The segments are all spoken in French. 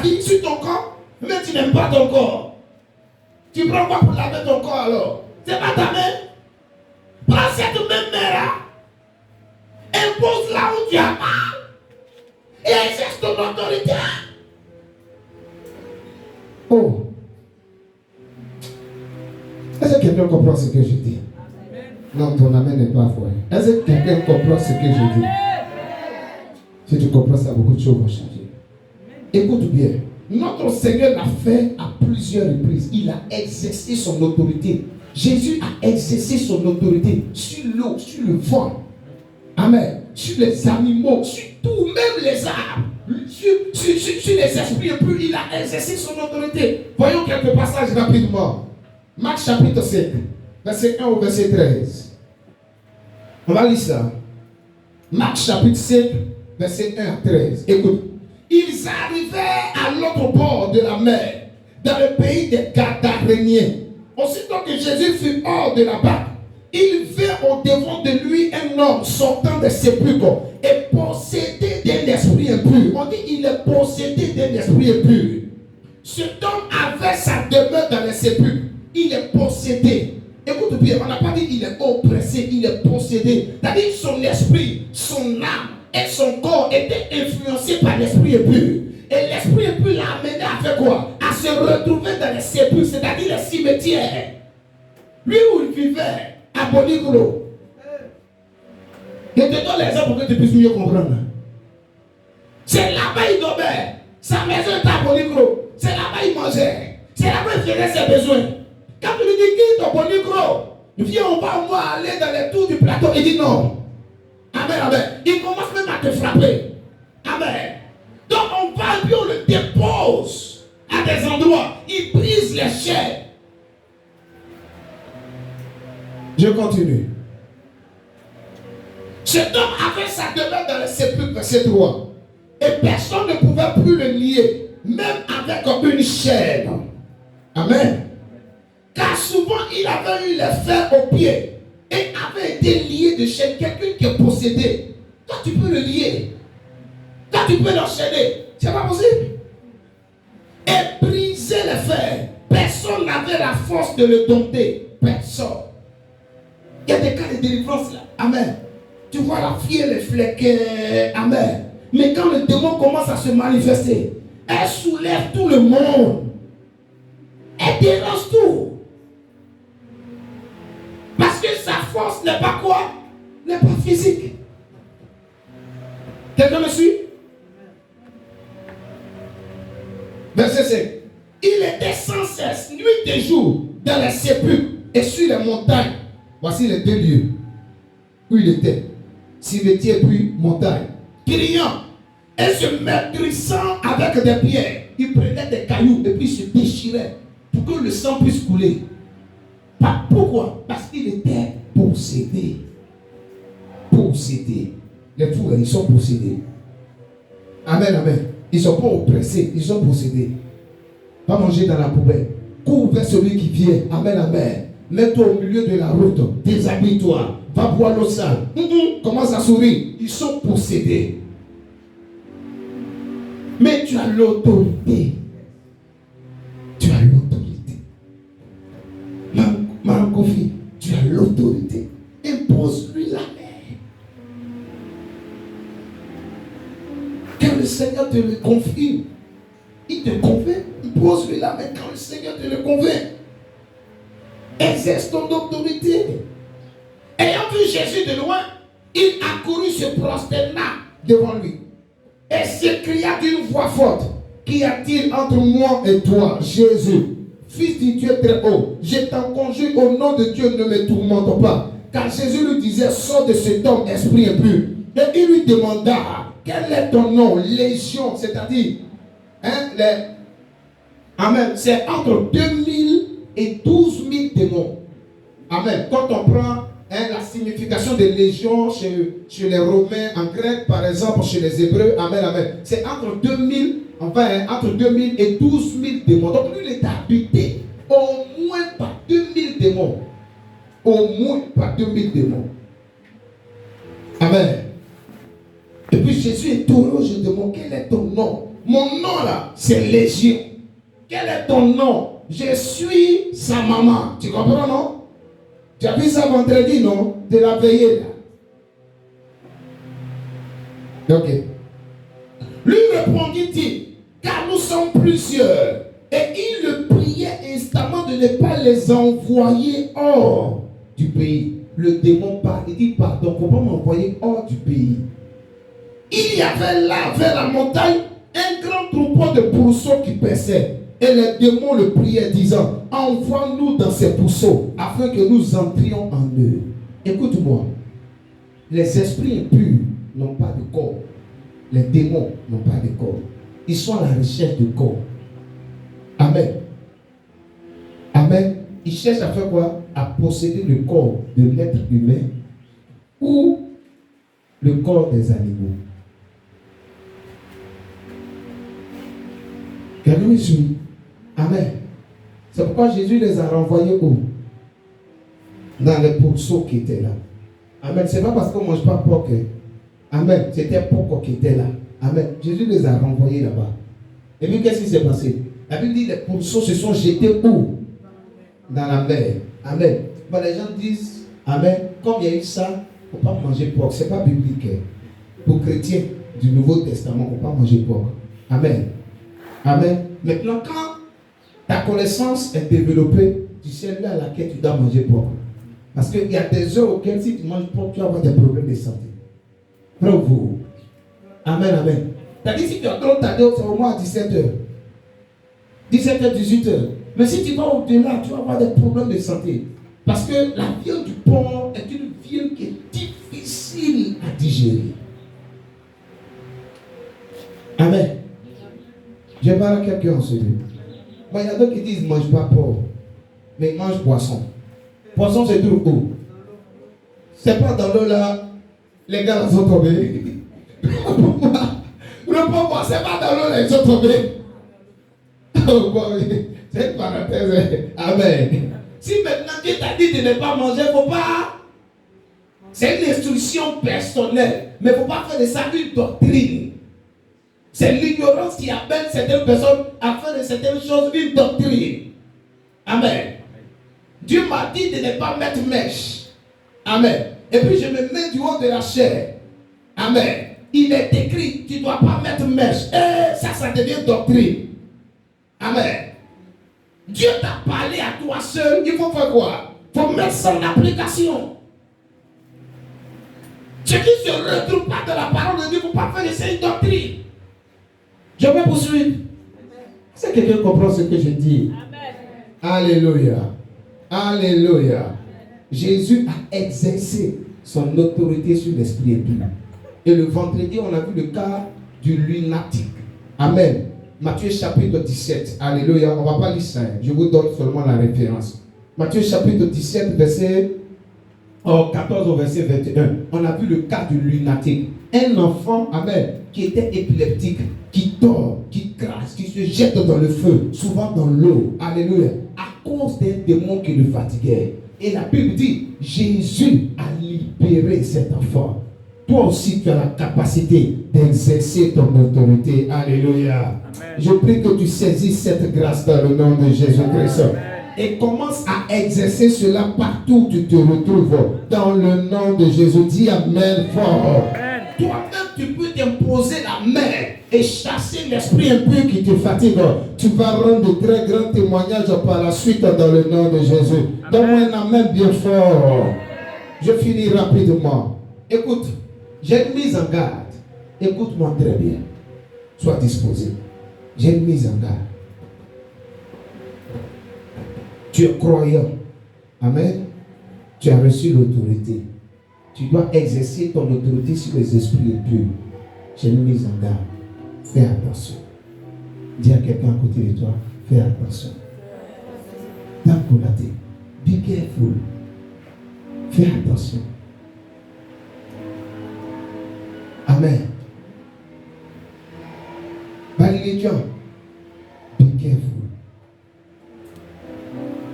vie sur ton corps, mais tu n'aimes pas ton corps. Tu prends quoi pour laver ton corps alors? C'est pas ta main. Prends cette même main-là, impose là où tu as mal et exerce ton autorité. Oh. Est-ce que quelqu'un comprend ce que je dis? Non, ton amen n'est pas fort. Est-ce que quelqu'un comprend ce que je dis? Si tu comprends ça, beaucoup de choses vont changer. Écoute bien. Notre Seigneur l'a fait à plusieurs reprises. Il a exercé son autorité. Jésus a exercé son autorité sur l'eau, sur le vent. Amen. Sur les animaux, sur tout, même les arbres. Sur les esprits impurs, il a exercé son autorité. Voyons quelques passages rapidement. Marc chapitre 5, verset 1 au verset 13. On va lire ça. Marc chapitre 5, verset 1 à 13. Écoute. Ils arrivaient à l'autre bord de la mer, dans le pays des Gadaréniens. Aussitôt que Jésus fut hors de la barque, il vint au-devant de lui un homme sortant des sépulcres et possédé d'un esprit impur. On dit il est possédé d'un esprit impur. Cet homme avait sa demeure dans les sépulcres. Il est possédé. Écoute bien, on n'a pas dit il est oppressé, il est possédé. C'est-à-dire son esprit, son âme et son corps étaient influencés par l'esprit impur. Et l'esprit impur l'a amené à faire quoi? À se retrouver dans les sépulcres, c'est-à-dire les cimetières. Lui où il vivait, à Boligro. Je te donne l'exemple pour que tu puisses mieux comprendre. C'est là-bas il dormait. Sa maison était à Boligro. C'est là-bas il mangeait. C'est là-bas il faisait ses besoins. Quand tu lui dis quitte au Boligro, viens, on va au moins aller dans les tours du plateau. Il dit non. Amen, amen. Il commence même à te frapper. Amen. Donc on va et puis on le dépose à des endroits. Il brise les chairs. Je continue. Cet homme avait sa demeure dans le sépulcre, verset 3. Et personne ne pouvait plus le lier, même avec une chaîne. Amen. Car souvent il avait eu les fers aux pieds et avait été lié de chaîne. Quelqu'un qui est possédé, toi tu peux le lier. Toi tu peux l'enchaîner. C'est pas possible. Et briser les fers. Personne n'avait la force de le dompter. Personne. Il y a des cas de délivrance là. Amen. Tu vois la fille, les flecs. Amen. Mais quand le démon commence à se manifester, elle soulève tout le monde. Elle dérange tout. Parce que sa force n'est pas quoi? N'est pas physique. Quelqu'un me suit? Verset 5. Il était sans cesse, nuit et jour, dans les sépulcres et sur les montagnes. Voici les deux lieux où il était. Cimetière puis montagne. Criant et se maîtrisant avec des pierres. Il prenait des cailloux et puis se déchirait pour que le sang puisse couler. Pourquoi? Parce qu'il était possédé. Possédé. Les fous, ils sont possédés. Amen, amen. Ils ne sont pas oppressés, ils sont possédés. Va manger dans la poubelle. Cours vers celui qui vient. Amen, amen. Mets-toi au milieu de la route. Déshabille-toi. Va boire l'eau sale. Commence à sourire. Ils sont possédés. Mais tu as l'autorité. Tu as l'autorité. Marankofi, tu as l'autorité. Impose-lui la main. Quand le Seigneur te le confie, il te convainc. Impose-lui la main quand le Seigneur te le convainc. Exerce ton autorité. Ayant vu Jésus de loin, il accourut, se prosterna devant lui et s'écria d'une voix forte: qu'y a-t-il entre moi et toi, Jésus, fils du Dieu très haut? Je t'en conjure au nom de Dieu, ne me tourmente pas. Car Jésus lui disait: sors de cet homme, esprit impur. Et il lui demanda: quel est ton nom? Légion, c'est-à-dire, Amen, c'est entre 2000 et 12 000 démons. Amen. Quand on prend la signification de légion chez les Romains, en grec par exemple, chez les Hébreux, amen, amen. C'est entre 2000, entre 2000 et 12 000 démons. Donc lui, il est habité au moins par 2000 démons. Au moins par 2000 démons. Amen. Et puis Jésus interroge le démon: quel est ton nom? mon nom là, c'est Légion. Quel est ton nom? Je suis sa maman. Tu comprends, non? Tu as vu ça vendredi, non? De la veillée là. Ok. Lui répondit-il, car nous sommes plusieurs. Et il le priait instamment de ne pas les envoyer hors du pays. Le démon parle, il dit pardon, comment m'envoyer hors du pays? Il y avait là, vers la montagne, un grand troupeau de pourceaux qui paissaient. Et les démons le priaient, disant, envoie-nous dans ces pourceaux, afin que nous entrions en eux. Écoute-moi, les esprits impurs n'ont pas de corps. Les démons n'ont pas de corps. Ils sont à la recherche de corps. Amen. Amen. Ils cherchent à faire quoi? À posséder le corps de l'être humain ou le corps des animaux. Quelqu'un me suit? Amen. C'est pourquoi Jésus les a renvoyés où? Dans les pourceaux qui étaient là. Amen. C'est pas parce qu'on ne mange pas porc. Amen. C'était porc qui était là. Amen. Jésus les a renvoyés là-bas. Et puis qu'est-ce qui s'est passé? La Bible dit que les pourceaux se sont jetés où? Dans la mer. Amen. Bon, les gens disent, Amen, comme il y a eu ça, il ne faut pas manger porc. Ce n'est pas biblique. Pour chrétiens du Nouveau Testament, il ne faut pas manger porc. Amen. Amen. Maintenant, quand ta connaissance est développée, tu sais là à laquelle tu dois manger porc. Parce qu'il y a des heures auxquelles si tu manges porc, tu vas avoir des problèmes de santé. Bravo. Amen, amen. C'est-à-dire si tu as trop tardé, c'est au moins à 17h. 17h, 18h. Mais si tu vas au-delà, tu vas avoir des problèmes de santé. Parce que la viande du porc est une viande qui est difficile à digérer. Amen. Je parle à quelqu'un en ce lieu. Il y a d'autres qui disent ne mange pas porc, mais ils mangent poisson. Poisson, c'est tout où? C'est pas dans l'eau là, les gars là sont tombés. Le pauvre, c'est pas dans l'eau là, ils sont tombés. Oh, bon, c'est une parenthèse. Amen. Si maintenant Dieu t'a dit de ne pas manger, il ne faut pas. C'est une instruction personnelle. Mais il ne faut pas faire de ça une doctrine. C'est l'ignorance qui amène certaines personnes à faire de certaines choses une doctrine. Amen. Dieu m'a dit de ne pas mettre mèche. Amen. Et puis je me mets du haut de la chair. Amen. Il est écrit, tu ne dois pas mettre mèche. Et ça devient doctrine. Amen. Dieu t'a parlé à toi seul. Il faut faire quoi? Il faut mettre ça en application. Ce qui ne se retrouve pas dans la parole de Dieu, il ne faut pas faire de cette doctrine. Je vais poursuivre. Est-ce que quelqu'un comprend ce que je dis? Amen. Alléluia. Alléluia. Jésus a exercé son autorité sur l'esprit impur. Et le vendredi, on a vu le cas du lunatique. Amen. Matthieu chapitre 17. Alléluia. On ne va pas lire ça. Je vous donne seulement la référence. Matthieu chapitre 17, verset 14 au verset 21. On a vu le cas du lunatique. Un enfant, amen, qui était épileptique, qui dort, qui crache, qui se jette dans le feu, souvent dans l'eau. Alléluia. À cause des démons qui le fatiguaient. Et la Bible dit, Jésus a libéré cet enfant. Toi aussi, tu as la capacité d'exercer ton autorité. Alléluia. Amen. Je prie que tu saisisses cette grâce dans le nom de Jésus-Christ. Et commence à exercer cela partout où tu te retrouves. Dans le nom de Jésus. Dis Amen fort. Amen. Toi-même, tu peux t'imposer la main et chasser l'esprit impur qui te fatigue. Tu vas rendre de très grands témoignages par la suite dans le nom de Jésus. Donne-moi un Amen bien fort. Je finis rapidement. Écoute. J'ai une mise en garde. Écoute-moi très bien. Sois disposé. J'ai une mise en garde. Tu es croyant. Amen. Tu as reçu l'autorité. Tu dois exercer ton autorité sur les esprits impurs. J'ai une mise en garde. Fais attention. Dis à quelqu'un à côté de toi. Fais attention. T'encourager. Be careful. Fais attention. Amen. Balilidion. Be careful.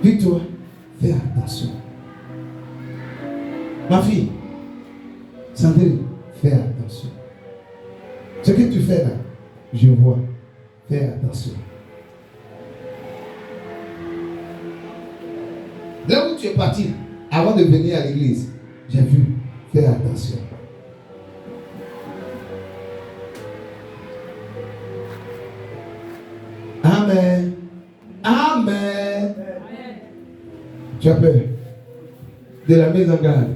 Victoire, fais attention. Ma fille, Sandrine, fais attention. Ce que tu fais là, je vois. Fais attention. Là où tu es parti, avant de venir à l'église, j'ai vu. Fais attention. Amen. Amen. Tu as peur de la mise en garde.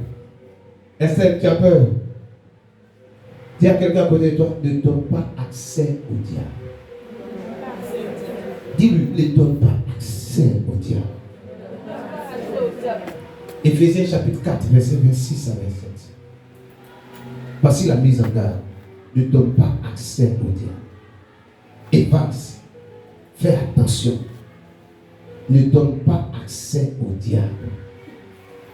Esther, tu as peur. Dis à quelqu'un à côté de toi, ne donne pas accès au diable. Dis-lui, ne donne pas accès au diable. Éphésiens chapitre 4, verset 26 à 27. Voici la mise en garde. Ne donne pas accès au diable. Évase. Fais attention. Ne donne pas accès au diable.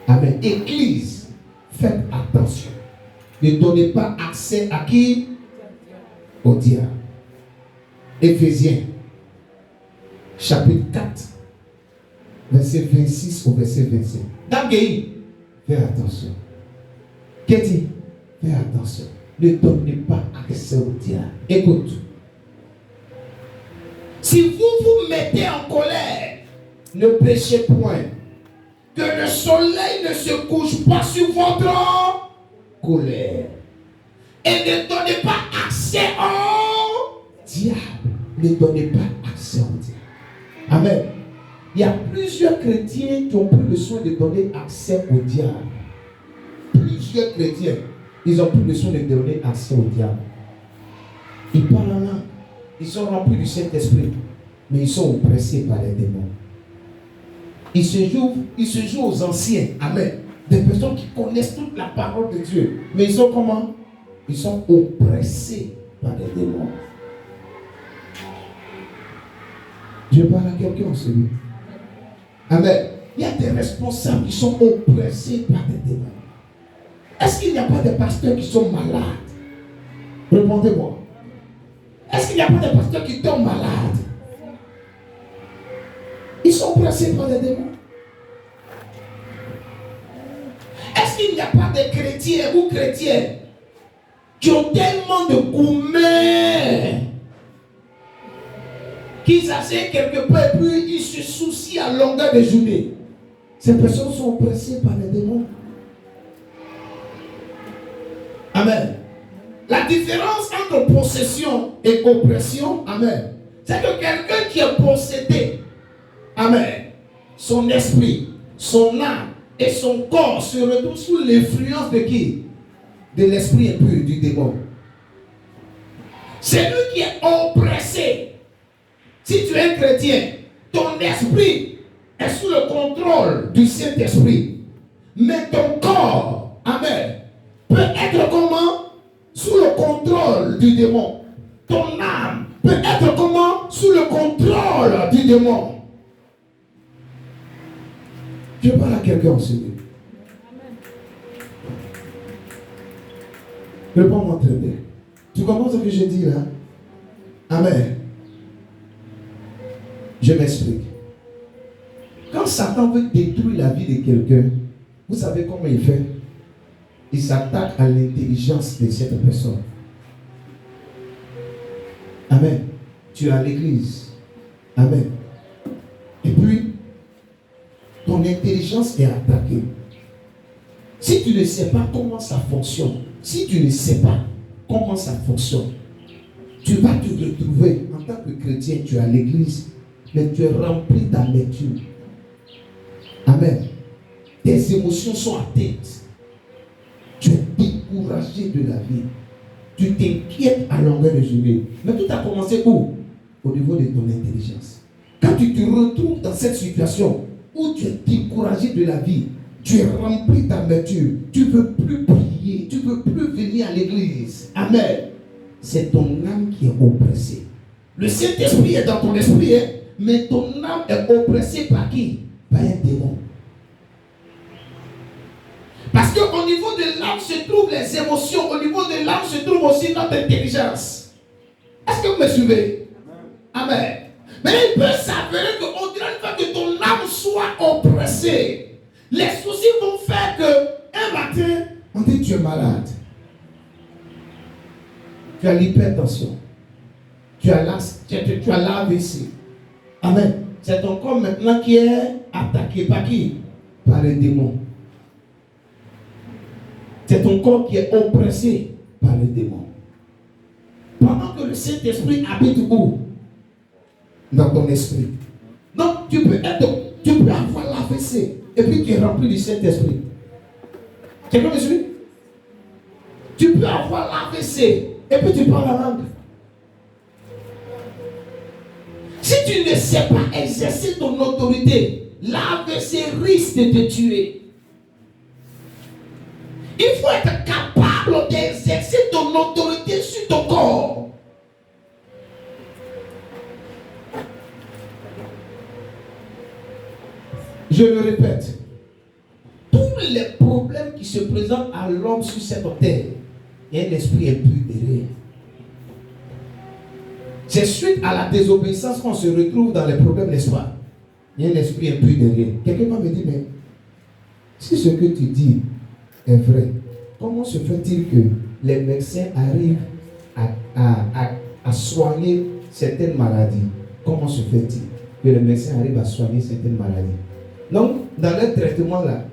Amen. Église, faites attention. Ne donnez pas accès à qui? Au diable. Éphésiens, chapitre 4, verset 26 au verset 27. D'Amgueï, fais attention. Qu'est-ce? Fais attention. Ne donnez pas accès au diable. Écoute. Si vous vous mettez en colère, ne péchez point. Que le soleil ne se couche pas sur votre colère. Et ne donnez pas accès au diable. Ne donnez pas accès au diable. Amen. Il y a plusieurs chrétiens qui ont pris le soin de donner accès au diable. Plusieurs chrétiens, ils ont pris le soin de donner accès au diable. Ils parlent en langue. Ils sont remplis du Saint-Esprit, mais ils sont oppressés par les démons. Ils se jouent aux anciens. Amen. Des personnes qui connaissent toute la parole de Dieu. Mais ils sont comment? Ils sont oppressés par les démons. Je parle à quelqu'un, celui. Amen. Il y a des responsables qui sont oppressés par des démons. Est-ce qu'il n'y a pas de pasteurs qui sont malades? Répondez-moi. Est-ce qu'il n'y a pas de pasteurs qui tombent malades? Ils sont oppressés par des démons. Est-ce qu'il n'y a pas de chrétiens ou chrétiennes qui ont tellement de gourmets qu'ils s'asseyent quelque part et puis ils se soucient à longueur de journée? Ces personnes sont oppressées par les démons. Amen. La différence entre possession et oppression, amen, c'est que quelqu'un qui est possédé, amen, son esprit, son âme et son corps se retrouvent sous l'influence de qui? De l'esprit impur, du démon. C'est lui qui est oppressé. Si tu es un chrétien, ton esprit est sous le contrôle du Saint-Esprit. Mais ton corps, amen, peut être comment? Sous le contrôle du démon. Ton âme peut être comment? Sous le contrôle du démon. Je parle à quelqu'un aussi. Réponds-moi très bien. Tu comprends ce que je dis là? Amen. Je m'explique. Quand Satan veut détruire la vie de quelqu'un, vous savez comment il fait? Il s'attaque à l'intelligence de cette personne. Amen. Tu es à l'église. Amen. Et puis, ton intelligence est attaquée. Si tu ne sais pas comment ça fonctionne, si tu ne sais pas comment ça fonctionne, tu vas te retrouver en tant que chrétien, tu es à l'église, mais tu es rempli d'amertume. Amen. Tes émotions sont atteintes. Tu es découragé de la vie. Tu t'inquiètes à longueur de journée. Mais tout a commencé où? Au niveau de ton intelligence. Quand tu te retrouves dans cette situation où tu es découragé de la vie, tu es rempli d'amertume, tu ne veux plus prier, tu ne veux plus venir à l'église. Amen. C'est ton âme qui est oppressée. Le Saint-Esprit est dans ton esprit, hein? Mais ton âme est oppressée par qui? Par un démon. Parce qu'au niveau de l'âme se trouvent les émotions, au niveau de l'âme se trouve aussi notre intelligence. Est-ce que vous me suivez? Amen. Mais il peut s'avérer qu'au-delà du fait que ton âme soit oppressée, les soucis vont faire qu'un matin, on dit tu es malade. Tu as l'hypertension. Tu as l'AVC. Amen. C'est ton corps maintenant qui est attaqué par qui? Par les démons. C'est ton corps qui est oppressé par les démons. Pendant que le Saint-Esprit habite où? Dans ton esprit. Donc tu peux avoir l'AVC et puis tu es rempli du Saint-Esprit. Quelqu'un me suit? Tu peux avoir l'AVC et puis tu parles la langue. Si tu ne sais pas exercer ton autorité, l'AVC risque de te tuer. Il faut être capable d'exercer ton autorité sur ton corps. Je le répète, tous les problèmes qui se présentent à l'homme sur cette terre, il y a un esprit impur derrière. C'est suite à la désobéissance qu'on se retrouve dans les problèmes, n'est-ce pas? Il y a un esprit impur derrière. Quelqu'un va me dire, mais si ce que tu dis est vrai, comment se fait-il que les médecins arrivent à soigner certaines maladies? Comment se fait-il que les médecins arrivent à soigner certaines maladies? Donc, dans leur traitement là,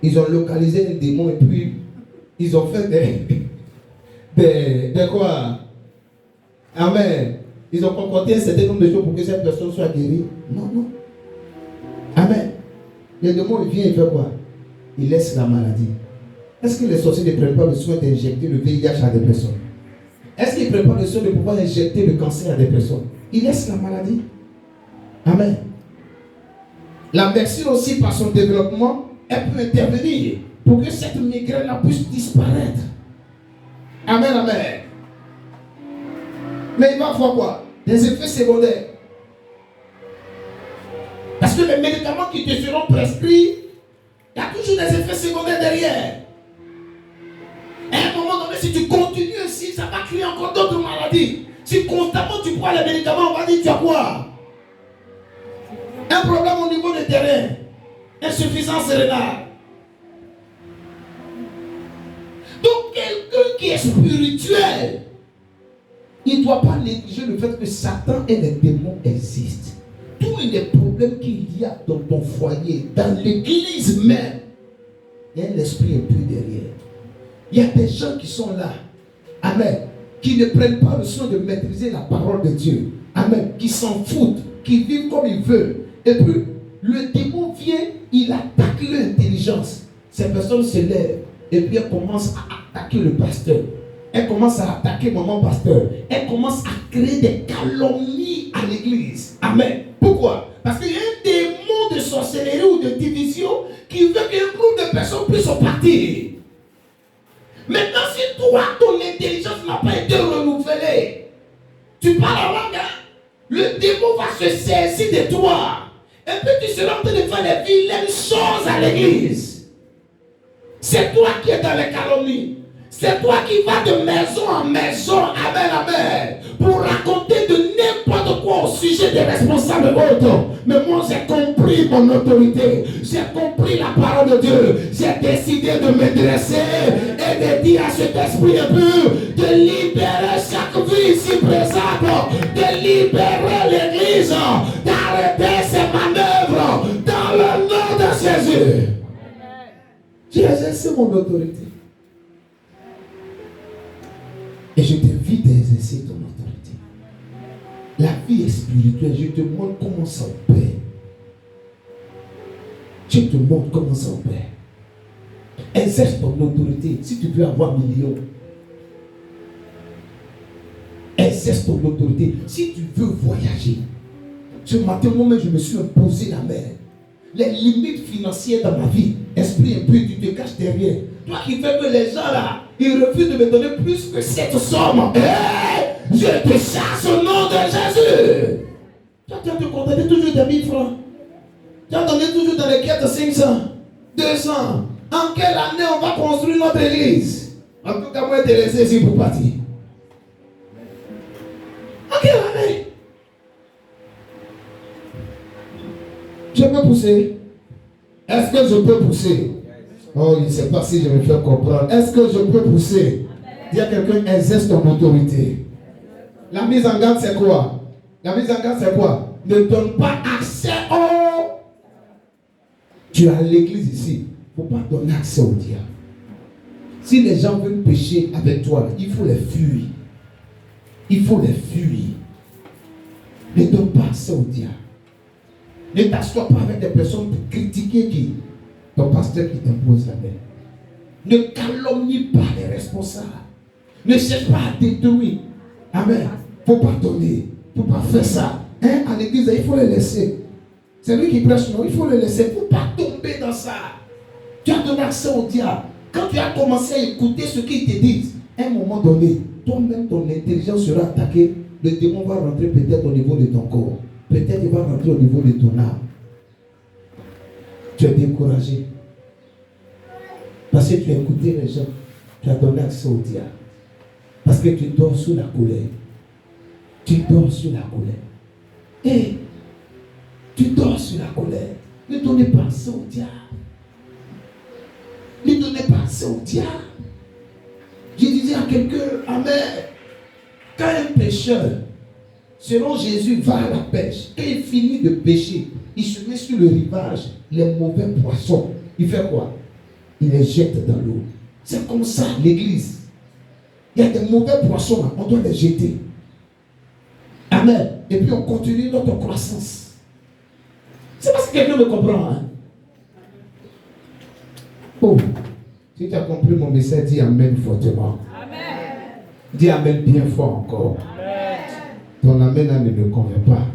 ils ont localisé un démon et puis ils ont fait des quoi? Amen. Ils ont concocté un certain nombre de choses pour que cette personne soit guérie. Non, non. Amen. Le démon, il vient, il fait quoi? Il laisse la maladie. Est-ce que les sorciers ne prennent pas le soin d'injecter le VIH à des personnes? Est-ce qu'ils prennent pas le soin de pouvoir injecter le cancer à des personnes? Il laisse la maladie. Amen. La médecine aussi, par son développement, elle peut intervenir pour que cette migraine puisse disparaître. Amen, amen. Mais il va avoir quoi? Des effets secondaires. Parce que les médicaments qui te seront prescrits, il y a toujours des effets secondaires derrière. Et à un moment donné, si tu continues ainsi, ça va créer encore d'autres maladies. Si constamment tu prends les médicaments, on va dire tu as quoi? Un problème au niveau des terrains, insuffisance rénale. Donc quelqu'un qui est spirituel, il ne doit pas négliger le fait que Satan et les démons existent. Tous les problèmes qu'il y a dans ton foyer, dans l'église même, il y a un esprit impur derrière. Il y a des gens qui sont là, amen, qui ne prennent pas le soin de maîtriser la parole de Dieu, amen, qui s'en foutent, qui vivent comme ils veulent. Et puis, le démon vient, il attaque l'intelligence. Ces personnes se lèvent et puis elles commencent à attaquer le pasteur. Elle commence à attaquer maman pasteur. Elle commence à créer des calomnies à l'église. Amen. Pourquoi? Parce qu'il y a un démon de sorcellerie ou de division qui veut qu'un groupe de personnes puisse partir. Maintenant, si toi, ton intelligence n'a pas été renouvelée, tu parles en langue, hein? Le démon va se saisir de toi. Et puis tu seras en train de faire des vilaines choses à l'église. C'est toi qui es dans les calomnies. C'est toi qui vas de maison en maison, amen, amen, pour raconter de n'importe quoi au sujet des responsables autres. Mais moi, j'ai compris mon autorité. J'ai compris la parole de Dieu. J'ai décidé de me dresser et de dire à cet esprit impur de libérer chaque vie ici présente, de libérer l'église, d'arrêter ses manœuvres dans le nom de Jésus. J'ai exercé mon autorité. Et je t'invite à exercer ton autorité. La vie est spirituelle. Je te montre comment ça opère. Je te montre comment ça opère. Exerce ton autorité. Si tu veux avoir millions, exerce ton autorité. Si tu veux voyager, ce matin, moi-même, je me suis imposé la mer. Les limites financières dans ma vie, esprit impur, tu te caches derrière. Toi qui fais que les gens là, ils refusent de me donner plus que cette somme. Je te chasse au nom de Jésus. Toi, tu as te contenter toujours de 1000 francs. Tu as donné toujours dans les quêtes 500, 200. En quelle année on va construire notre église? En tout cas, moi, je te laisse ici pour partir. En quelle année? Je peux pousser. Est-ce que je peux pousser? Oh, il ne sait pas si je me fais comprendre. Est-ce que je peux pousser? Dis à quelqu'un, exerce ton autorité. La mise en garde, c'est quoi? La mise en garde, c'est quoi? Ne donne pas accès au... Tu as l'église ici. Il ne faut pas donner accès au diable. Si les gens veulent pécher avec toi, il faut les fuir. Il faut les fuir. Ne donne pas accès au diable. Ne t'assois pas avec des personnes pour critiquer qui? Ton pasteur qui t'impose la main. Ne calomnie pas les responsables. Ne cherche pas à détruire. Amen. Il ne faut pas donner. Il ne faut pas faire ça. Hein? À l'église, il faut le laisser. C'est lui qui prêche, non? Il faut le laisser. Il ne faut pas tomber dans ça. Tu as donné accès au diable. Quand tu as commencé à écouter ce qu'ils te disent, à un moment donné, toi-même, ton intelligence sera attaquée. Le démon va rentrer peut-être au niveau de ton corps. Peut-être il va rentrer au niveau de ton âme. Tu es découragé. Parce que tu as écouté les gens. Tu as donné accès au diable. Parce que tu dors sous la colère. Tu dors sous la colère. Et tu dors sous la colère. Ne donnez pas accès au diable. Ne donnez pas accès au diable. Je disais à quelqu'un, amen, quand un pécheur, selon Jésus, va à la pêche, quand il finit de pêcher, il se met sur le rivage, les mauvais poissons. Il fait quoi? Il les jette dans l'eau. C'est comme ça, l'église. Il y a des mauvais poissons là, on doit les jeter. Amen. Et puis on continue notre croissance. C'est parce que quelqu'un me comprend. Hein? Oh, si tu as compris mon message, dis amen fortement. Amen. Dis amen bien fort encore. Amen. Ton amen là ne me convient pas.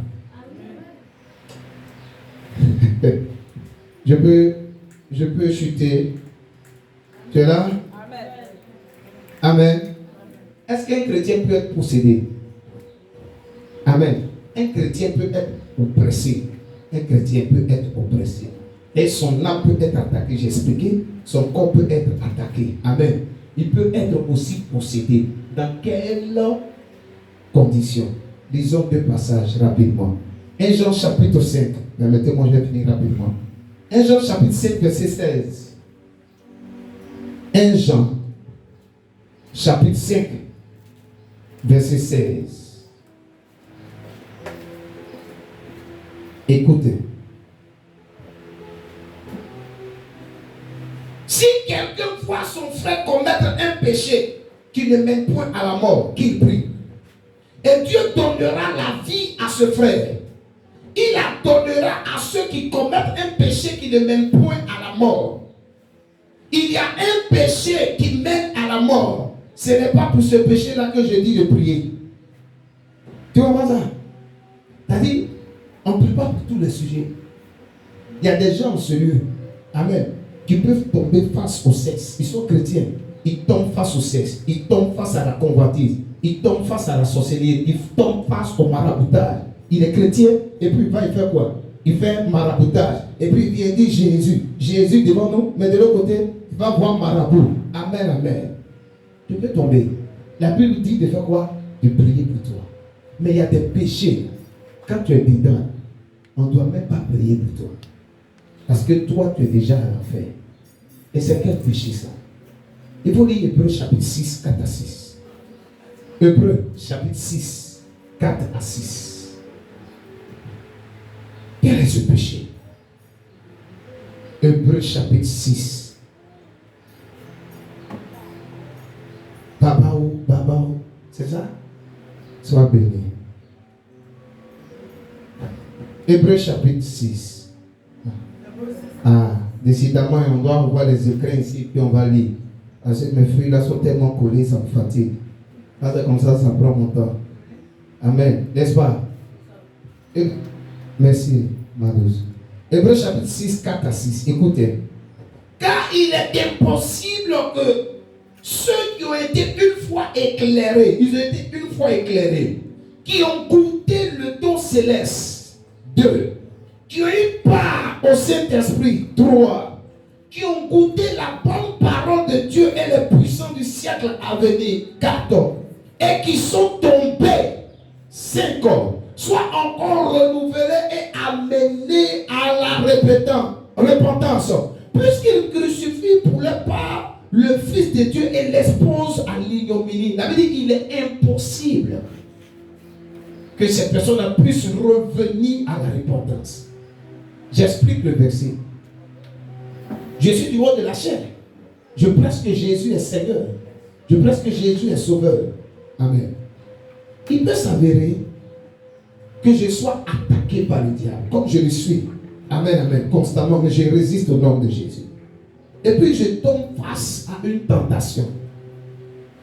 Je peux chuter. Tu es là? Amen. Amen. Est-ce qu'un chrétien peut être possédé? Amen. Un chrétien peut être oppressé. Un chrétien peut être oppressé. Et son âme peut être attaquée. J'ai expliqué. Son corps peut être attaqué. Amen. Il peut être aussi possédé. Dans quelles conditions? Lisons deux passages rapidement. 1 Jean chapitre 5. Permettez-moi, je vais finir rapidement. 1 Jean chapitre 5, verset 16. 1 Jean chapitre 5, verset 16. Écoutez. Si quelqu'un voit son frère commettre un péché qui ne mène point à la mort, qu'il prie. Et Dieu donnera la vie à ce frère. Il la donnera à ceux qui commettent un péché qui ne mène point à la mort. Il y a un péché qui mène à la mort. Ce n'est pas pour ce péché-là que je dis de prier. Tu vois ça? C'est-à-dire, on ne prie pas pour tous les sujets. Il y a des gens sérieux, amen, qui peuvent tomber face au sexe. Ils sont chrétiens. Ils tombent face au sexe. Ils tombent face à la convoitise. Ils tombent face à la sorcellerie. Ils tombent face au maraboutage. Il est chrétien et puis il va faire quoi? Il fait maraboutage. Et puis il vient dire Jésus. Jésus devant nous, mais de l'autre côté, il va voir marabout. Amen, amen. Tu peux tomber. La Bible dit de faire quoi? De prier pour toi. Mais il y a des péchés. Quand tu es dedans, on ne doit même pas prier pour toi. Parce que toi, tu es déjà à l'enfer. Et c'est quel péché ça? Il faut lire Hébreux chapitre 6, 4 à 6. Hébreux chapitre 6, 4 à 6. Quel est ce péché? Hébreux chapitre 6. Babao, c'est ça? Sois béni. Hébreux chapitre 6. Ah, décidément, on doit revoir les écrins ici, puis on va lire. Parce que mes fruits là sont tellement collés, ça me fatigue. Parce que comme ça prend mon temps. Amen. N'est-ce pas? Merci, ma douce. Hébreux chapitre 6, 4 à 6. Écoutez. Car il est impossible que ceux qui ont été une fois éclairés, ils ont été une fois éclairés, qui ont goûté le don céleste, 2, qui ont eu part au Saint-Esprit, 3, qui ont goûté la bonne parole de Dieu et les puissants du siècle à venir, 4, et qui sont tombés, 5, soient encore renouvelés et amenés à la repentance, puisqu'ils crucifient pour leur part le Fils de Dieu et l'expose à l'ignominie. La Bible dit qu'il est impossible que cette personne puisse revenir à la repentance. J'explique le verset. Je suis du haut de la chair. Je prêche que Jésus est Seigneur. Je prêche que Jésus est Sauveur. Amen. Il peut s'avérer que je sois attaqué par le diable, comme je le suis. Amen, amen. Constamment, mais je résiste au nom de Jésus. Et puis je tombe face à une tentation.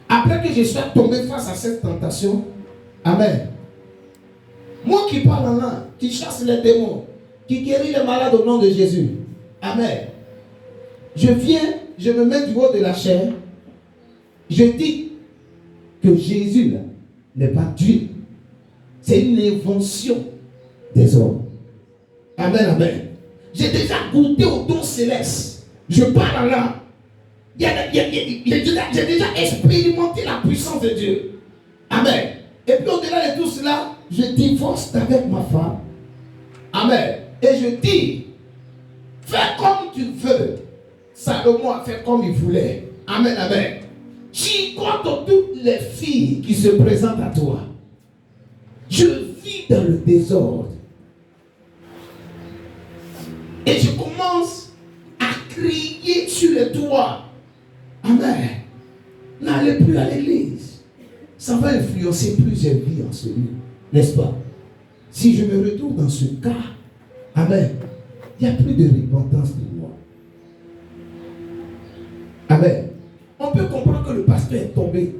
Après que je sois tombé face à cette tentation, amen. Moi qui parle en langue, qui chasse les démons, qui guérit les malades au nom de Jésus. Amen. Je viens, je me mets du haut de la chair. Je dis que Jésus là, n'est pas Dieu. C'est une invention des hommes. Amen, amen. J'ai déjà goûté au don céleste. Je parle là. J'ai déjà expérimenté la puissance de Dieu. Amen. Et puis au-delà de tout cela, je divorce avec ma femme. Amen. Et je dis, fais comme tu veux. Salomon a fait comme il voulait. Amen, amen. Tu comptes toutes les filles qui se présentent à toi. Je vis dans le désordre. Et je commence à crier sur les toits. Amen. N'allez plus à l'église. Ça va influencer plusieurs vies en ce lieu. N'est-ce pas? Si je me retrouve dans ce cas, amen, il n'y a plus de repentance pour moi. Amen. On peut comprendre que le pasteur est tombé.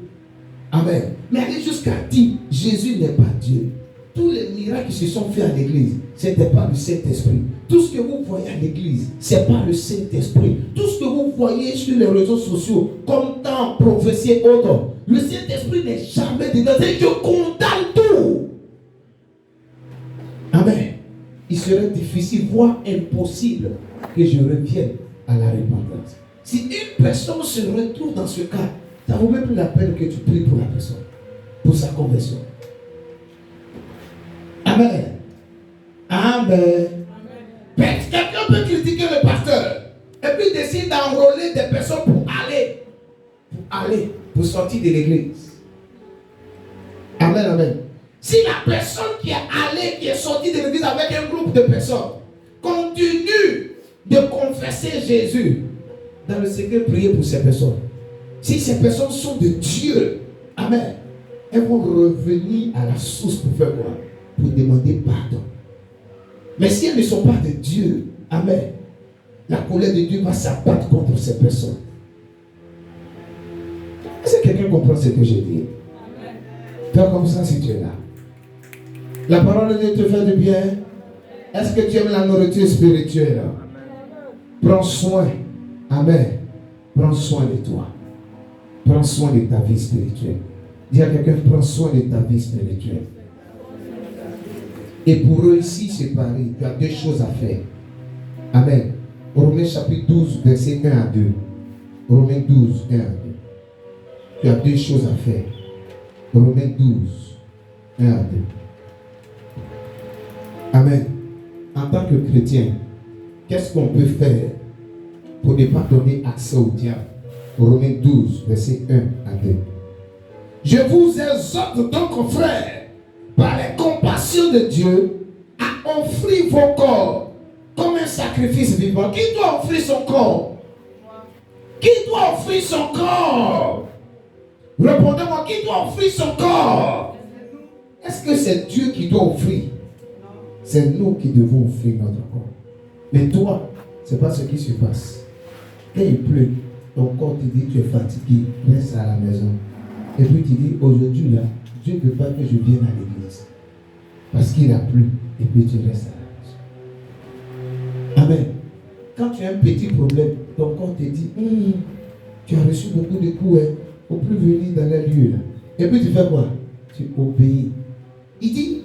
Amen. Mais aller jusqu'à dire, Jésus n'est pas Dieu. Tous les miracles qui se sont faits à l'église, ce n'était pas le Saint-Esprit. Tout ce que vous voyez à l'église, ce n'est pas le Saint-Esprit. Tout ce que vous voyez sur les réseaux sociaux, comme dans prophétie et autres, le Saint-Esprit n'est jamais dedans. Je condamne tout. Amen. Il serait difficile, voire impossible, que je revienne à la repentance. Si une personne se retrouve dans ce cas, ça ne vaut même plus la peine que tu pries pour la personne, pour sa conversion. Amen. Amen. Quelqu'un peut critiquer le pasteur et puis décide d'enrôler des personnes pour sortir de l'église. Amen, amen. Si la personne qui est sortie de l'église avec un groupe de personnes continue de confesser Jésus, dans le secret, priez pour ces personnes. Si ces personnes sont de Dieu, amen, elles vont revenir à la source pour faire quoi? Pour demander pardon. Mais si elles ne sont pas de Dieu, amen, la colère de Dieu va s'abattre contre ces personnes. Est-ce que quelqu'un comprend ce que je dis? Fais comme ça si tu es là. La parole de Dieu te fait du bien. Est-ce que tu aimes la nourriture spirituelle? Prends soin. Amen. Prends soin de toi. Prends soin de ta vie spirituelle. Dis à quelqu'un, prends soin de ta vie spirituelle. Et pour réussir ce pari, tu as deux choses à faire. Amen. Romains chapitre 12, verset 1 à 2. Romains 12, 1 à 2. Tu as deux choses à faire. Romains 12, 1 à 2. Amen. En tant que chrétien, qu'est-ce qu'on peut faire pour ne pas donner accès au diable? Romains 12, verset 1 à 2. Je vous exhorte donc, frères, par les compassions de Dieu, à offrir vos corps comme un sacrifice vivant. Qui doit offrir son corps? Qui doit offrir son corps? Répondez-moi, qui doit offrir son corps? Est-ce que c'est Dieu qui doit offrir? C'est nous qui devons offrir notre corps. Mais toi, ce n'est pas ce qui se passe. Quand il pleut, ton corps te dit tu es fatigué, reste à la maison. Et puis tu dis, aujourd'hui là, Dieu ne veut pas que je vienne à l'église. Parce qu'il a plu. Et puis tu restes à la maison. Amen. Quand tu as un petit problème, ton corps te dit, tu as reçu beaucoup de coups, il ne faut plus venir dans les lieux là. Et puis tu fais quoi? Tu obéis. Il dit,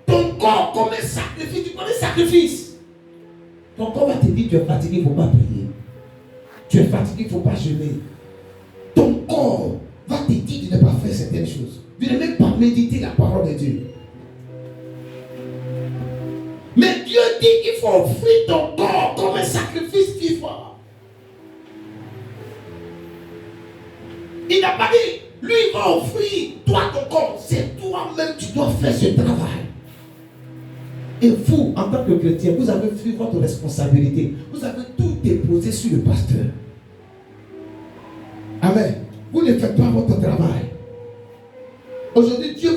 ton corps comme un sacrifice, tu connais sacrifice. Ton corps va te dire, tu es fatigué, il ne faut pas prier. Tu es fatigué, il ne faut pas jeûner. Ton corps va te dire de ne pas faire certaines choses. De ne même pas méditer la parole de Dieu. Mais Dieu dit qu'il faut offrir ton corps comme un sacrifice vivant. Il n'a pas dit Lui, il va offrir, toi, ton corps. C'est toi-même, tu dois faire ce travail. Et vous, en tant que chrétien, vous avez pris votre responsabilité. Vous avez tout déposé sur le pasteur. Amen. Vous ne faites pas votre travail. Aujourd'hui, Dieu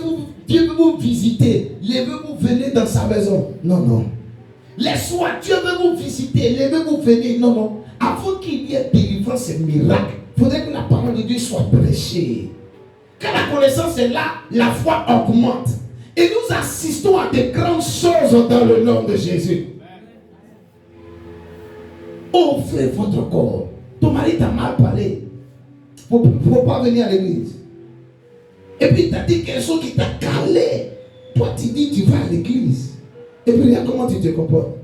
veut vous visiter. Levez-vous, venez dans sa maison. Non, non. Les soirs, Dieu veut vous visiter. Levez-vous, venez. Non, non. Avant qu'il y ait délivrance et miracle, il faudrait que la parole de Dieu soit prêchée. Quand la connaissance est là, la foi augmente. Et nous assistons à de grandes choses dans le nom de Jésus. Offrez votre corps. Ton mari t'a mal parlé. Il ne faut pas venir à l'église. Et puis il t'a dit quelque chose qui t'a calé. Toi tu dis tu vas à l'église. Et puis regarde comment tu te comportes.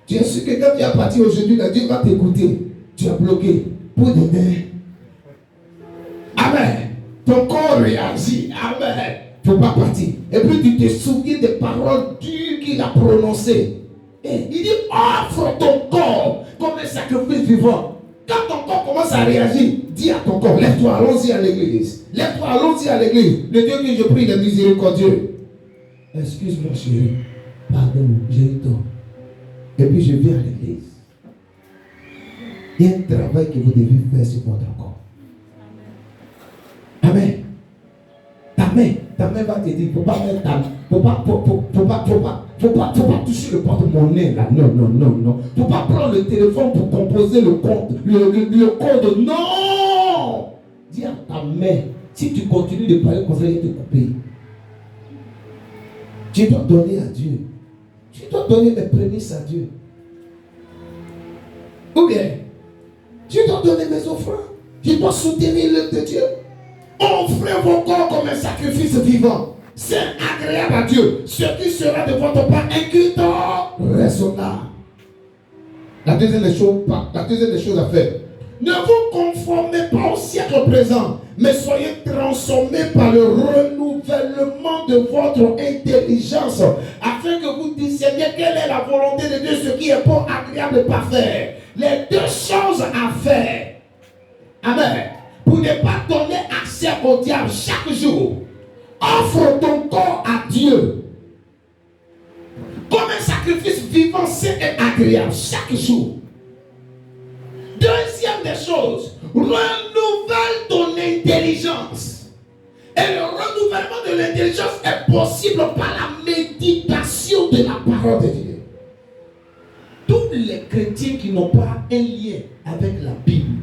Tu es sûr que quand tu es parti aujourd'hui, là, Dieu va t'écouter. Tu as bloqué. Pour demain. Amen. Ton corps réagit. Amen. Il ne faut pas partir. Et puis tu te souviens des paroles dures qu'il a prononcées. Et il dit offre ton corps comme un sacrifice vivant. Quand ton corps commence à réagir, dis à ton corps, lève-toi, allons-y à l'église. Lève-toi, allons-y à l'église. Le Dieu que je prie, il est miséricordieux. Excuse-moi chérie, pardon, j'ai eu tort. Et puis je viens à l'église. Il y a un travail que vous devez faire sur votre corps. Amen. Ta main va te dire, il ne faut pas mettre ta main. Faut pas toucher le porte-monnaie là. Non. Faut pas prendre le téléphone pour composer le compte. Le code. Non! Dis à ta main, si tu continues de parler comme ça, il va te couper. Tu dois donner à Dieu. Tu dois donner les prémices à Dieu. Ou bien, tu dois donner mes offrandes. Tu dois soutenir l'œuvre de Dieu. Offrez vos corps comme un sacrifice vivant. C'est agréable à Dieu. Ce qui sera de votre part un culte raisonnable. La deuxième des choses à faire. Ne vous conformez pas au siècle présent, mais soyez transformés par le renouvellement de votre intelligence, afin que vous discerniez quelle est la volonté de Dieu, ce qui est bon, agréable et parfait. Les deux choses à faire. Amen. Pour ne pas donner accès au diable chaque jour. Offre ton corps à Dieu comme un sacrifice vivant, sain et agréable chaque jour. Deuxième des choses, renouvelle ton intelligence. Et le renouvellement de l'intelligence est possible par la méditation de la parole de Dieu. Tous les chrétiens qui n'ont pas un lien avec la Bible,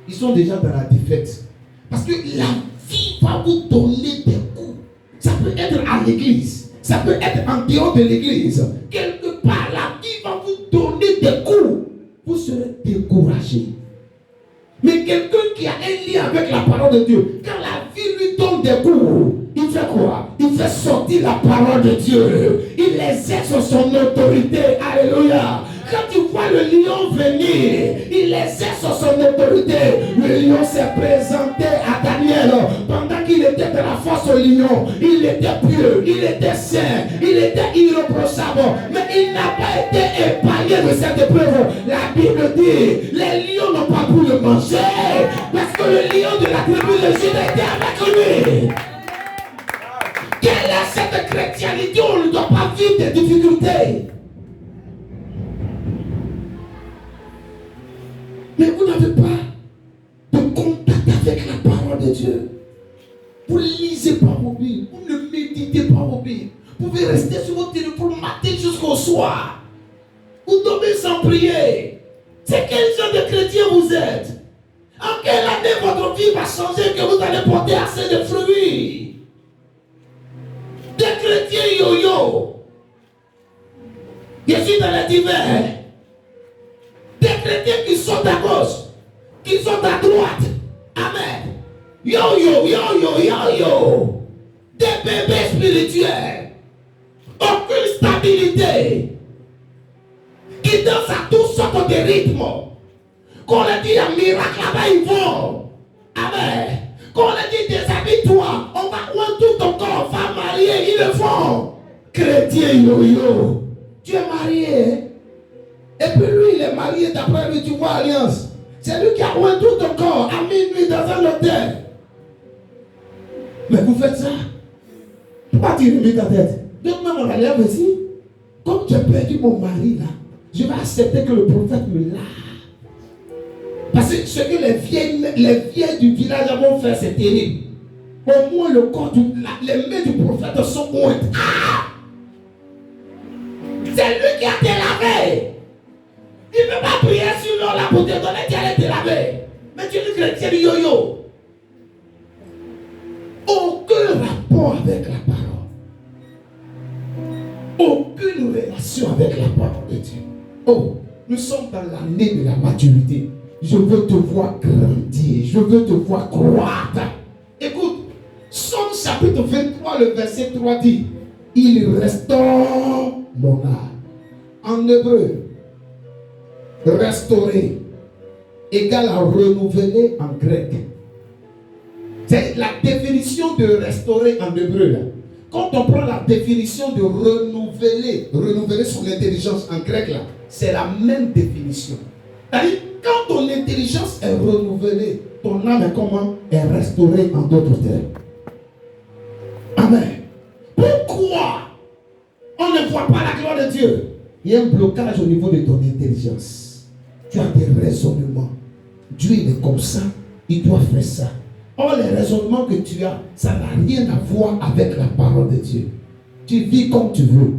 ils sont déjà dans la défaite. Parce que la vie va vous donner des coups. Ça peut être à l'église. Ça peut être en dehors de l'église. Quelque part, la vie va vous donner des coups. Vous serez découragé. Mais quelqu'un qui a un lien avec la parole de Dieu, quand la vie lui donne des coups, il fait quoi? Il fait sortir la parole de Dieu. Il exerce son autorité. Alléluia. Quand tu vois le lion venir, il exerce son autorité. Le lion s'est présenté à Daniel pendant qu'il était de la force au lion. Il était pieux, il était saint, il était irréprochable. Mais il n'a pas été épargné de cette épreuve. La Bible dit, les lions n'ont pas pu le manger. Parce que le lion de la tribu de Juda était avec lui. Quelle est cette chrétienté? On ne doit pas vivre des difficultés. Mais vous n'avez pas de contact avec la parole de Dieu. Vous ne lisez pas vos Bibles. Vous ne méditez pas vos Bibles. Vous pouvez rester sur votre téléphone matin jusqu'au soir. Vous dormez sans prier. C'est quel genre de chrétien vous êtes? En quelle année votre vie va changer que vous allez porter assez de fruits? Des chrétiens yo-yo. Je suis dans les divers. Des chrétiens qui sont à gauche, qui sont à droite. Amen. Yo. Des bébés spirituels. Aucune stabilité. Qui dansent à toutes sortes de rythmes. Qu'on leur dit un miracle là-bas, ils vont. Amen. Qu'on leur dit déshabille-toi. On va rendre tout ton corps, on va marier. Ils le font. Chrétien yo. Tu es marié. Et puis lui, il est marié, d'après lui, tu vois alliance. C'est lui qui a oint tout ton corps, a mis lui dans un hôtel. Mais vous faites ça. Pourquoi tu remues ta tête? Donc même on la lève ici. Comme j'ai perdu mon mari là, je vais accepter que le prophète me lave. Parce que ce que les vieilles du village vont faire, c'est terrible. Au moins le corps, les mains du prophète sont ointes. Ah! C'est lui qui a te lavé. Il ne peut pas prier sur l'eau là pour te donner qui allait te laver. Mais tu es une chrétienne du yo-yo. Aucun rapport avec la parole. Aucune relation avec la parole de Dieu. Oh, nous sommes dans l'année de la maturité. Je veux te voir grandir. Je veux te voir croître. Écoute, Somme chapitre 23, le verset 3 dit, il restaure mon âme. En hébreu, restaurer égale à renouveler en grec. C'est la définition de restaurer en hébreu. Là. Quand on prend la définition de renouveler son intelligence en grec, là, c'est la même définition. C'est-à-dire, quand ton intelligence est renouvelée, ton âme est comment? Est restaurée en d'autres termes. Amen. Pourquoi on ne voit pas la gloire de Dieu? Il y a un blocage au niveau de ton intelligence. Tu as des raisonnements. Dieu il est comme ça, il doit faire ça. Or les raisonnements que tu as, ça n'a rien à voir avec la parole de Dieu. Tu vis comme tu veux.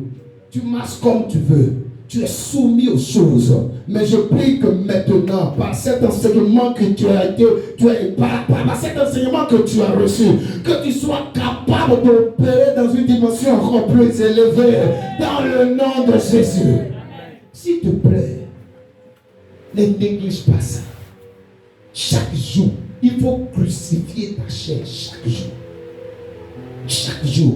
Tu marches comme tu veux. Tu es soumis aux choses. Mais je prie que maintenant, par cet enseignement que tu as été, par cet enseignement que tu as reçu, que tu sois capable d'opérer dans une dimension encore plus élevée, dans le nom de Jésus. S'il te plaît, ne néglige pas ça. Chaque jour, il faut crucifier ta chair chaque jour. Chaque jour,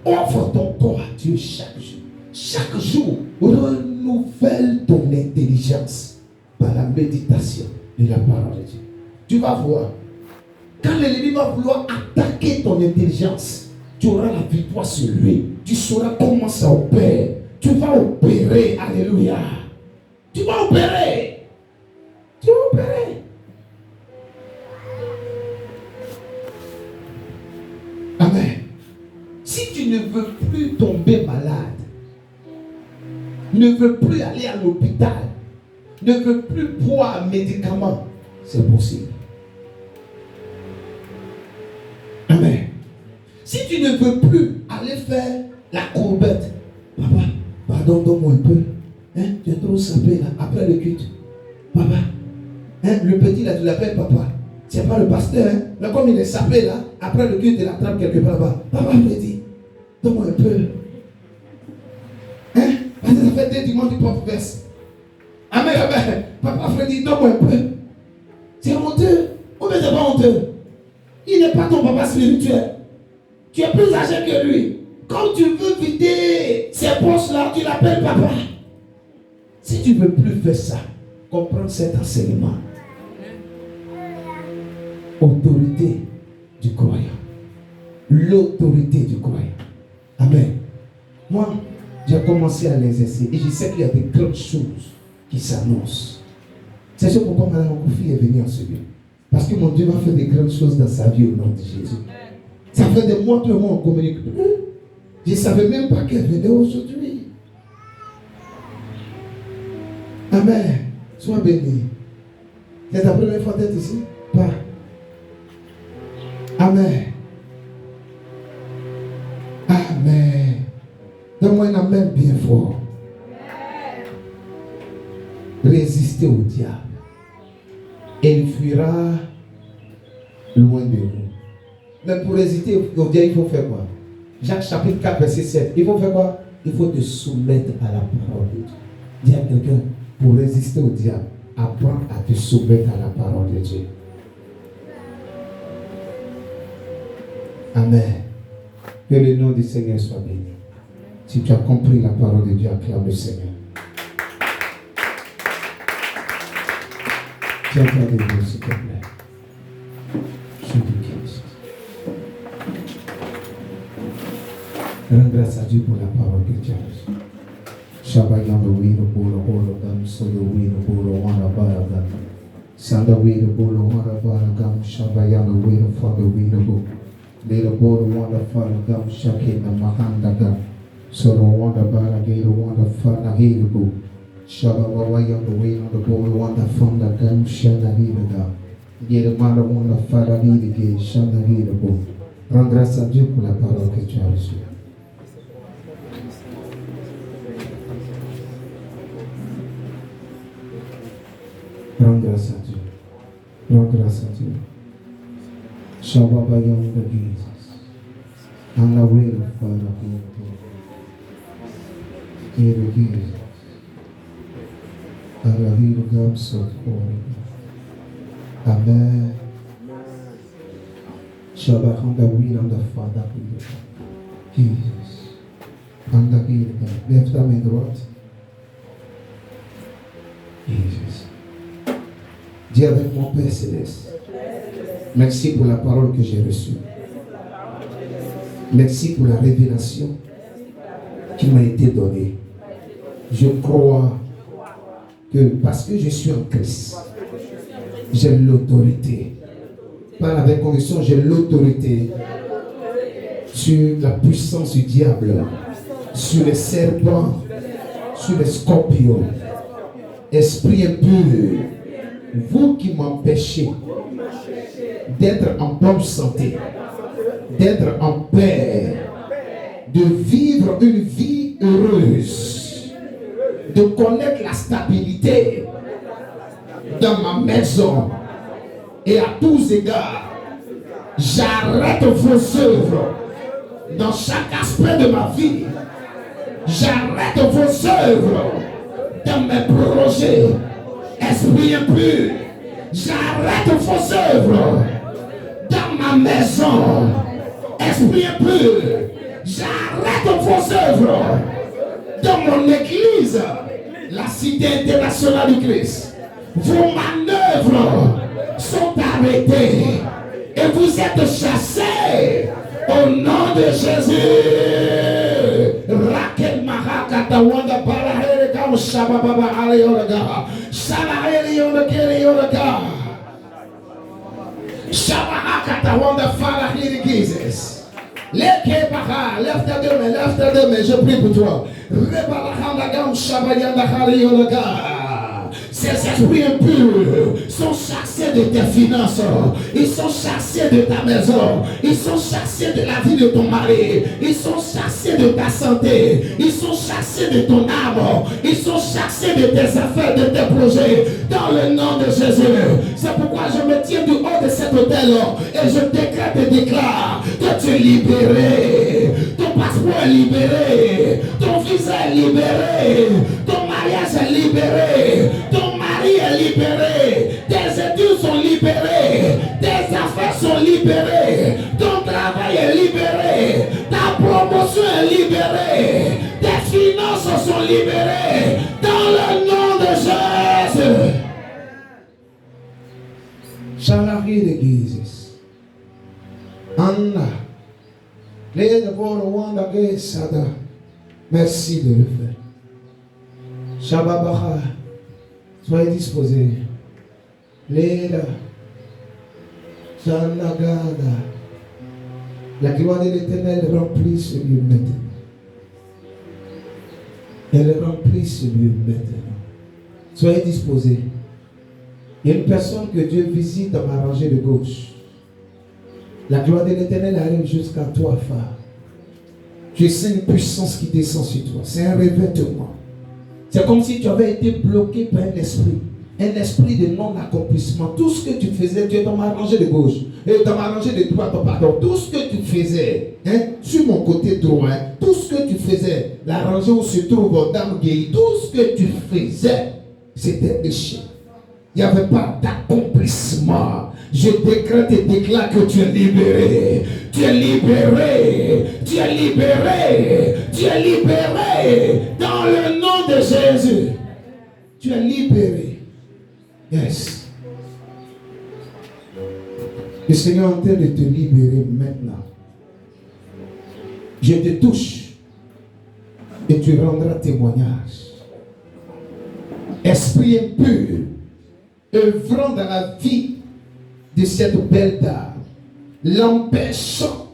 offre ton corps à Dieu chaque jour. Chaque jour, renouvelle ton intelligence par la méditation de la parole de Dieu. Tu vas voir, quand l'ennemi va vouloir attaquer ton intelligence, tu auras la victoire sur lui. Tu sauras comment ça opère. Tu vas opérer. Alléluia. Tu vas opérer. Tu vas opérer. Amen. Si tu ne veux plus tomber malade, ne veux plus aller à l'hôpital, ne veux plus boire un médicament, c'est possible. Amen. Si tu ne veux plus aller faire la courbette, papa, pardon, donne-moi un peu. Hein, tu es trop sapé là, après le culte. Papa, hein, le petit là, tu l'appelles papa. C'est pas le pasteur, hein. Là, comme il est sapé là, après le culte, il attrape quelque part là-bas. Papa me dit, donne-moi un peu. Hein? Parce que ça fait 2 dimanches du propre verse. Amen, amen. Papa Freddy, donne-moi un peu. C'est honteux. Ou bien c'est pas honteux? Il n'est pas ton papa spirituel. Tu es plus âgé que lui. Quand tu veux vider ces poches là, tu l'appelles papa. Si tu ne veux plus faire ça, comprends cet enseignement. Autorité du croyant. L'autorité du croyant. Amen. Moi, j'ai commencé à l'exercer et je sais qu'il y a des grandes choses qui s'annoncent. C'est ce pourquoi Mme Koufi est venue en ce lieu. Parce que mon Dieu va faire des grandes choses dans sa vie au nom de Jésus. Ça fait des mois que moi on communique plus. Je ne savais même pas qu'elle venait aujourd'hui. Amen. Sois béni. C'est ta première fois d'être ici? Pas. Amen. Amen. Donne-moi un amen bien fort. Résistez au diable. Et il fuira loin de vous. Mais pour résister au diable, il faut faire quoi? Jacques chapitre 4, verset 7. Il faut faire quoi? Il faut te soumettre à la parole de Dieu. Dis à quelqu'un, pour résister au diable, apprends à te soumettre à la parole de Dieu. Amen. Que le nom du Seigneur soit béni. Si tu as compris la parole de Dieu, acclame le Seigneur. Tiens-toi debout, s'il te plaît. Je te prie. Rends grâce à Dieu pour la parole que tu as reçue. Shabayam the way to bolo holo gam, so the way to bolo hana baragam. Sanda way to bolo hana baragam, Shabayam the way to father way to go. Little boy, wonder father, gum shaking the mahanda gum. So the wonder bara, little wonder father, here go. Shabba Baba, young the way on the boy, wonder father, gum shana here gum. Get a mother, wonder father, here again, shana here go. Rends grâce à Dieu pour la parole que tu as reçue. Rends grâce à Dieu. Rends grâce à Dieu. Shabba Baba, young the Jesus. And the way of Father, here again. And the way of God, so Amen. Shabbat on the will of the Father, Jesus. On the will of God. Lève ta main droite. Jesus. Dis avec mon Père Céleste. Merci pour la parole que j'ai reçue. Merci pour la révélation qui m'a été donnée. Je crois que parce que je suis en Christ, j'ai l'autorité. Parle avec conviction, j'ai l'autorité sur la puissance du diable, sur les serpents, sur les scorpions. Esprit impur, vous qui m'empêchez d'être en bonne santé, d'être en paix, de vivre une vie heureuse, de connaître la stabilité dans ma maison et à tous égards, j'arrête vos œuvres dans chaque aspect de ma vie. J'arrête vos œuvres dans mes projets. Esprit impur, j'arrête vos œuvres dans ma maison. Esprit impur, j'arrête vos œuvres dans mon église, la cité internationale du Christ. Vos manœuvres sont arrêtées et vous êtes chassés au nom de Jésus. Raquel Marakata Wanda Parahereka Shababa Alayoga Shabaheliyoga Shabahakata Wanda Farahirikizes. Lève ta deux mains, je prie pour toi. Ces esprits impurs sont chassés de tes finances, ils sont chassés de ta maison, ils sont chassés de la vie de ton mari, ils sont chassés de ta santé, ils sont chassés de ton âme, ils sont chassés de tes affaires, de tes projets, dans le nom de Jésus. C'est pourquoi je me tiens du haut de cet hôtel et je décrète et déclare que tu es libéré, ton passeport est libéré, ton visa est libéré, ton mariage est libéré, ton mari est libéré, tes études sont libérées, tes affaires sont libérées, ton travail est libéré, ta promotion est libérée, tes finances sont libérées, dans le nom de Jésus. Shalari de Jesus. Anna. Merci de le faire. Shabbabacha. Soyez disposés. Léla. Shanagada. La gloire de l'Éternel remplit ce lieu maintenant. Elle remplit ce lieu maintenant. Soyez disposés. Il y a une personne que Dieu visite dans ma rangée de gauche. La gloire de l'Éternel arrive jusqu'à toi, phare. Je sens une puissance qui descend sur toi. C'est un revêtement. C'est comme si tu avais été bloqué par un esprit de non-accomplissement. Tout ce que tu faisais, tu es dans ma rangée de gauche, et dans ma rangée de droite, pardon. Tout ce que tu faisais, sur mon côté droit, tout ce que tu faisais, la rangée où se trouve Dame Guéhi, tout ce que tu faisais, c'était péché. Il n'y avait pas d'accomplissement. Je décrète et déclare que tu es libéré. Tu es libéré. Tu es libéré. Tu es libéré. Dans le nom de Jésus. Tu es libéré. Yes. Le Seigneur est en train de te libérer maintenant. Je te touche. Et tu rendras témoignage. Esprit impur, œuvrant dans la vie de cette belle dame, l'empêchant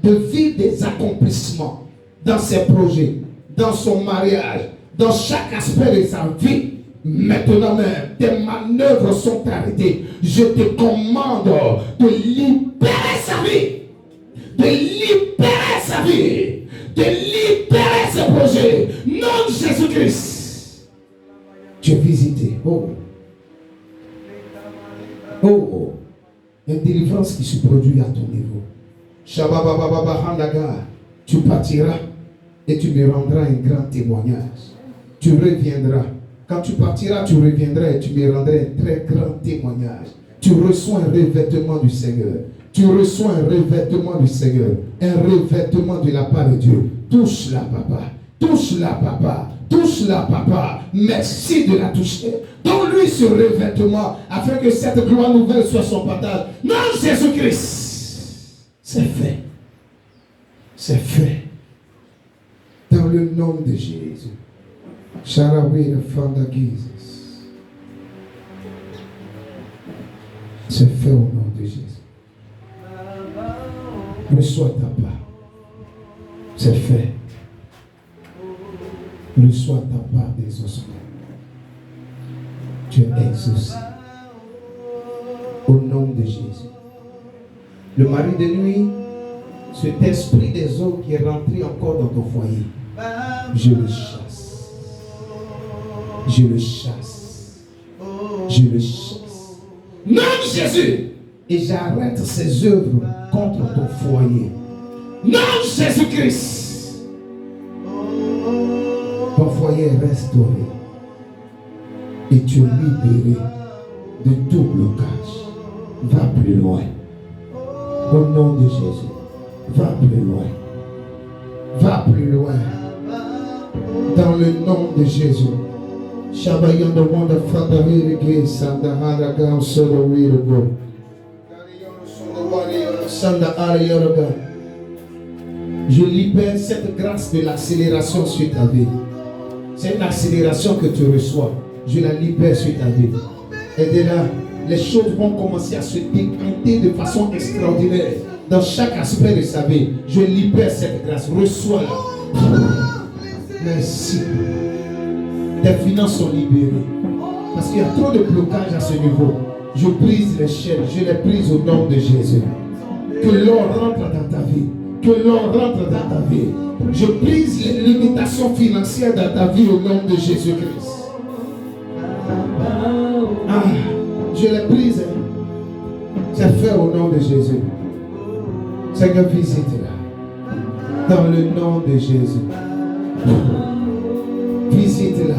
de vivre des accomplissements dans ses projets, dans son mariage, dans chaque aspect de sa vie. Maintenant même, tes manœuvres sont arrêtées. Je te commande de libérer sa vie, de libérer sa vie, de libérer ses projets. Nom de Jésus-Christ. Tu es visité. Oh. Oh. Il y a une délivrance qui se produit à ton niveau. Tu partiras et tu me rendras un grand témoignage. Tu reviendras. Quand tu partiras, tu reviendras et tu me rendras un très grand témoignage. Tu reçois un revêtement du Seigneur. Tu reçois un revêtement du Seigneur. Un revêtement de la part de Dieu. Touche-la, papa. Touche-la, papa. Touche-la, papa. Merci de la toucher. Donne-lui ce revêtement afin que cette gloire nouvelle soit son partage. Non, Jésus-Christ. C'est fait. C'est fait. Dans le nom de Jésus. Sharawi de Fanda Jesus. C'est fait au nom de Jésus. Reçois ta part. C'est fait. Reçois ta part des ossements. Tu es exaucé. Au nom de Jésus. Le mari de nuit, cet esprit des eaux qui est rentré encore dans ton foyer, je le chasse. Je le chasse. Je le chasse. Nom de Jésus. Et j'arrête ses œuvres contre ton foyer. Nom de Jésus-Christ. Ton foyer est restauré. Et tu es libéré de tout blocage. Va plus loin. Au nom de Jésus. Va plus loin. Va plus loin. Dans le nom de Jésus. Shabayan the one that found the way again, Sanda Haragan, Solo Widow. Sanda Arayoga. Je libère cette grâce de l'accélération sur ta vie. C'est une accélération que tu reçois. Je la libère sur ta vie. Et de là, les choses vont commencer à se décanter de façon extraordinaire dans chaque aspect de sa vie. Je libère cette grâce. Reçois-la. Merci. Tes finances sont libérées. Parce qu'il y a trop de blocages à ce niveau. Je brise les chaînes. Je les brise au nom de Jésus. Que l'or rentre dans ta vie. Que l'or rentre dans ta vie. Je brise les limitations financières dans ta vie au nom de Jésus-Christ. Ah, je les brise. C'est fait au nom de Jésus. Seigneur, visite-la. Dans le nom de Jésus. Visite-la.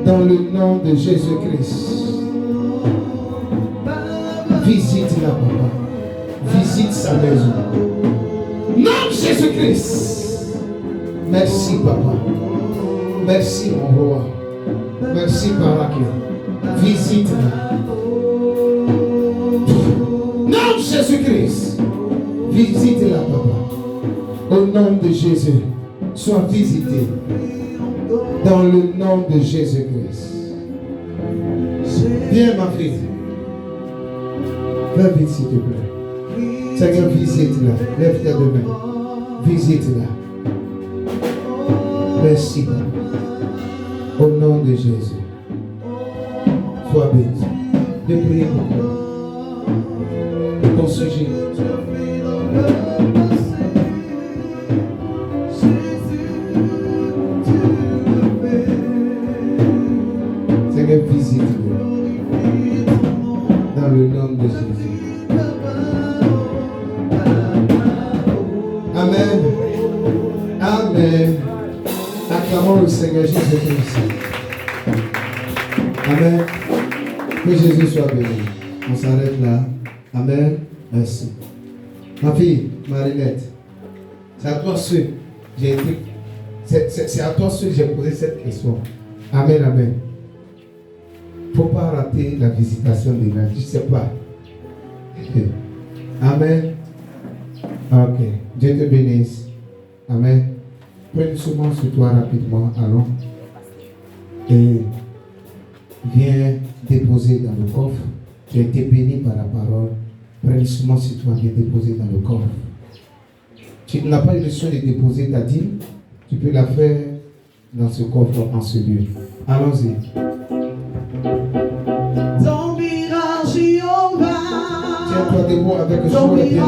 Dans le nom de Jésus-Christ. Visite-la, papa. Visite sa maison. Nom de Jésus-Christ. Merci, papa. Merci, mon roi. Merci, Paracle. Visite-la. Nom de Jésus-Christ. Visite-la, papa. Au nom de Jésus. Sois visité. Dans le nom de Jésus-Christ. Viens, ma fille. Viens vite, s'il te plaît. Seigneur, visite-la. Lève tes deux mains. Visite-la. Merci, Papa. Au nom de Jésus. Sois béni. De prier pour ton sujet. Seigneur, visite-nous. Dans le nom de Jésus. Amen. Amen. Acclamons le Seigneur Jésus-Christ. Amen. Que Jésus soit béni. On s'arrête là. Amen. Merci. Ma fille, Marinette, c'est à toi seul. C'est à toi seul que j'ai posé cette question. Amen, amen. Il ne faut pas rater la visitation des gens. Je ne sais pas. Amen. Ok. Dieu te bénisse. Amen. Prends une semence sur toi rapidement. Allons. Et viens déposer dans le coffre. Tu as été béni par la parole. Prends une semence sur toi. Viens déposer dans le coffre. Tu n'as pas eu le soin de déposer ta dîme, tu peux la faire dans ce coffre en ce lieu. Allons-y. Tiens-toi debout avec le jour et bien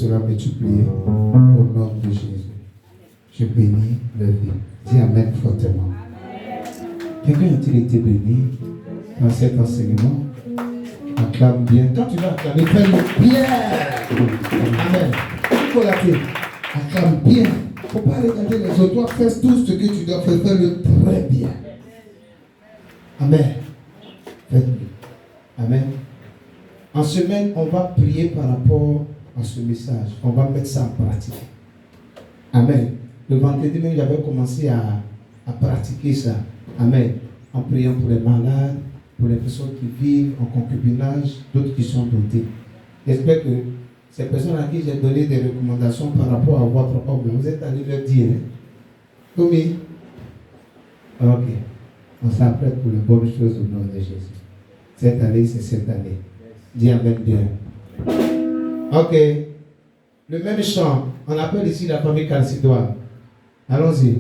sera multiplié au nom de Jésus. Je bénis leur vie. Dis Amen fortement. Quelqu'un a-t-il été béni dans cet enseignement? Acclame bien. Quand tu vas acclamer, fais-le bien. Amen. Il faut l'appeler. Acclame bien. Il ne faut pas regarder les autres. Toi, fais tout ce que tu dois faire. Fais-le très bien. Amen. Faites-le. Amen. En semaine, on va prier par rapport à ce message. On va mettre ça en pratique. Amen. Le vendredi même, j'avais commencé à pratiquer ça. Amen. En priant pour les malades, pour les personnes qui vivent en concubinage, d'autres qui sont dotées. J'espère que ces personnes à qui j'ai donné des recommandations par rapport à votre homme, vous êtes allés leur dire. Oui. Ok. On s'apprête pour les bonnes choses au nom de Jésus. Cette année, c'est cette année. Dis Amen bien. Ok. Le même chant, on appelle ici la famille calcidoine. Allons-y.